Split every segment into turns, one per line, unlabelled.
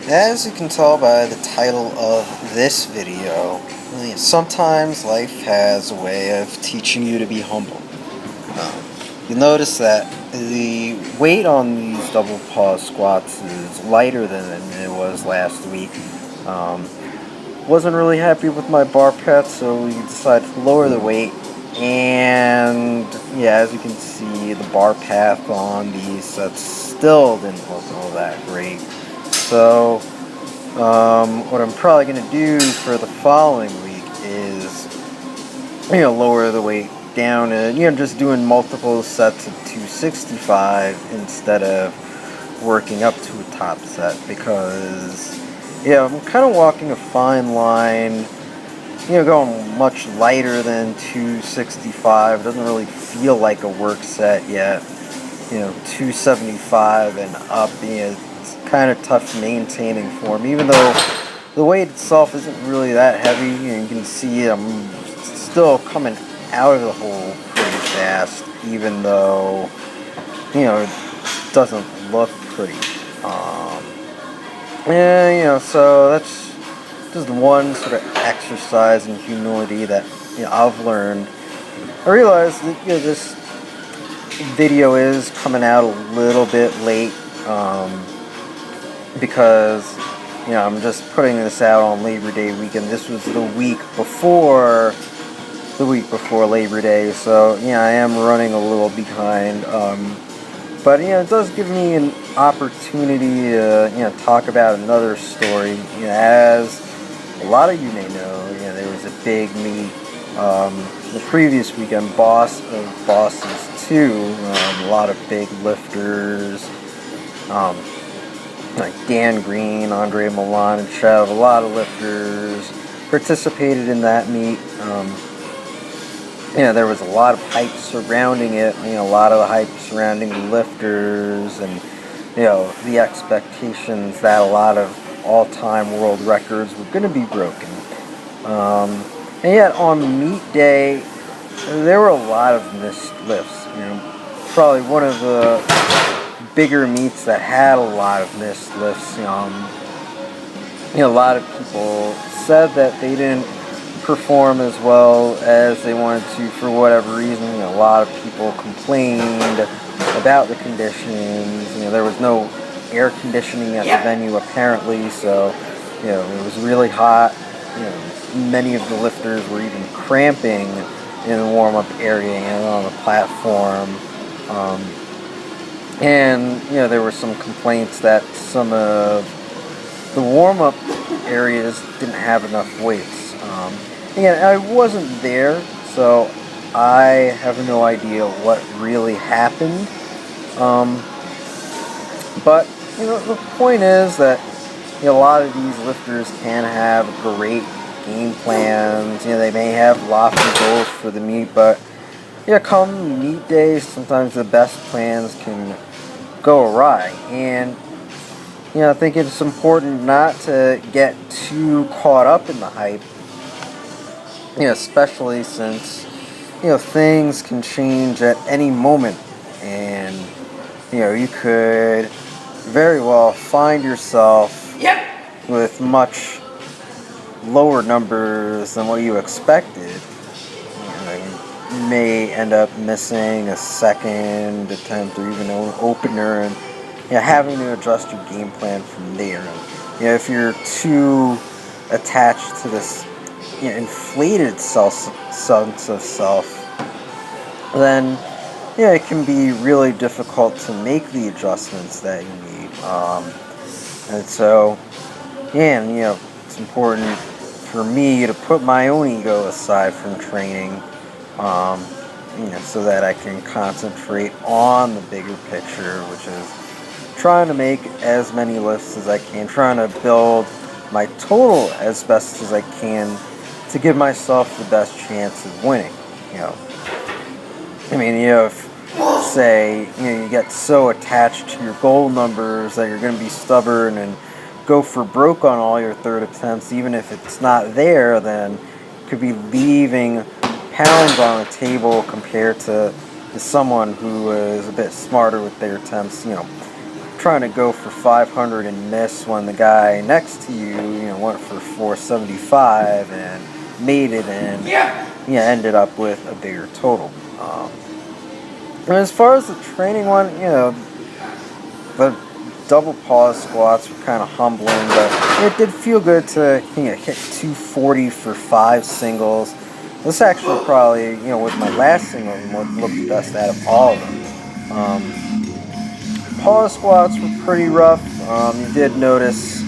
As you can tell by the title of this video, sometimes life has a way of teaching you to be humble. You'll notice that the weight on these double pause squats is lighter than it was last week. Um, wasn't really happy with my bar path, so we decided to lower the weight. And yeah, as you can see, the bar path on these sets still didn't look all that great. So what I'm probably going to do for the following week is, lower the weight down and, just doing multiple sets of 265 instead of working up to a top set because, I'm kind of walking a fine line, going much lighter than 265. Doesn't really feel like a work set yet. 275 and up, it's kind of tough maintaining form, even though the weight itself isn't really that heavy. You can see I'm still coming out of the hole pretty fast, even though, it doesn't look pretty. So that's just one sort of exercise in humility that, I've learned. I realized that, this video is coming out a little bit late, because I'm just putting this out on Labor Day weekend. This was the week before Labor Day, so I am running a little behind. But it does give me an opportunity to talk about another story. As a lot of you may know, there was a big meet the previous weekend, Boss of Bosses 2. A lot of big lifters. Like Dan Green, Andre Milan, and Chev, a lot of lifters participated in that meet. There was a lot of hype surrounding it, a lot of the hype surrounding the lifters and, the expectations that a lot of all-time world records were going to be broken. And yet on meet day, there were a lot of missed lifts. Probably one of the bigger meets that had a lot of missed lifts. A lot of people said that they didn't perform as well as they wanted to for whatever reason. A lot of people complained about the conditions. There was no air conditioning at the venue apparently, so it was really hot. Many of the lifters were even cramping in the warm-up area and on the platform. And there were some complaints that some of the warm-up areas didn't have enough weights. Again, I wasn't there, so I have no idea what really happened. But the point is that a lot of these lifters can have great game plans. They may have lofty goals for the meet, but come meet days, sometimes the best plans can go awry. And I think it's important not to get too caught up in the hype. Especially since things can change at any moment, and you could very well find yourself with much lower numbers than what you expected. You may end up missing a second attempt or even an opener, and having to adjust your game plan from there. If you're too attached to this inflated sense of self, then it can be really difficult to make the adjustments that you need. And so, it's important for me to put my own ego aside from training, so that I can concentrate on the bigger picture, which is trying to make as many lifts as I can, trying to build my total as best as I can to give myself the best chance of winning. If say you get so attached to your goal numbers that you're going to be stubborn and go for broke on all your third attempts, even if it's not there, then you could be leaving pounds on the table compared to someone who is a bit smarter with their attempts. trying to go for 500 and miss when the guy next to you, went for 475 and made it and ended up with a bigger total. And as far as the training one, the double pause squats were kind of humbling, but it did feel good to hit 240 for 5 singles. This actually probably, was my last single and looked the best out of all of them. Pause squats were pretty rough. You did notice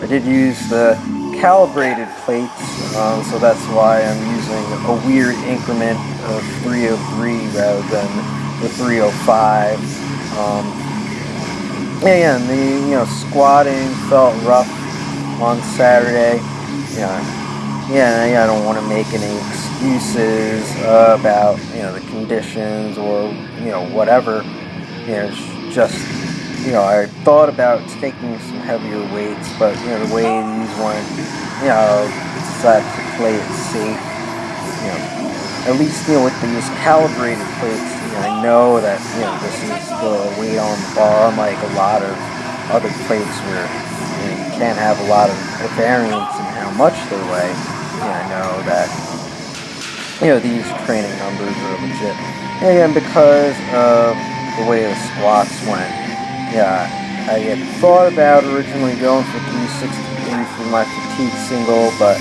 I did use the calibrated plates, so that's why I'm using a weird increment of 303 rather than the 305. And the squatting felt rough on Saturday. I don't want to make any excuses about the conditions or whatever. It's just I thought about taking some heavier weights, but the way these went, decided to play it safe. At least with these calibrated plates, I know that this is the weight on the bar, unlike a lot of other plates where you can't have a lot of variance in how much they weigh. I know that these training numbers are legit. And because of the way the squats went, I had thought about originally going for 363 for my fatigue single, but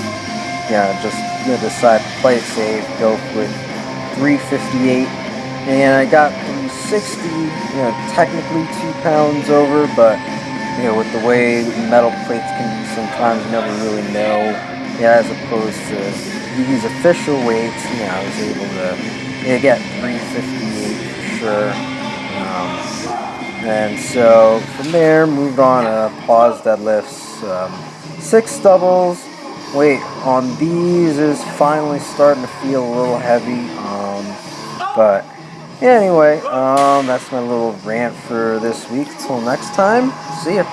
just decided to play it safe, go with 358, and I got 360. Technically 2 pounds over, but with the way metal plates can be sometimes, you never really know. As opposed to these official weights, I was able to get 358 for sure. And so from there, moved on to pause deadlifts, 6 doubles. Weight on these is finally starting to feel a little heavy. But anyway, that's my little rant for this week. Till next time, see ya.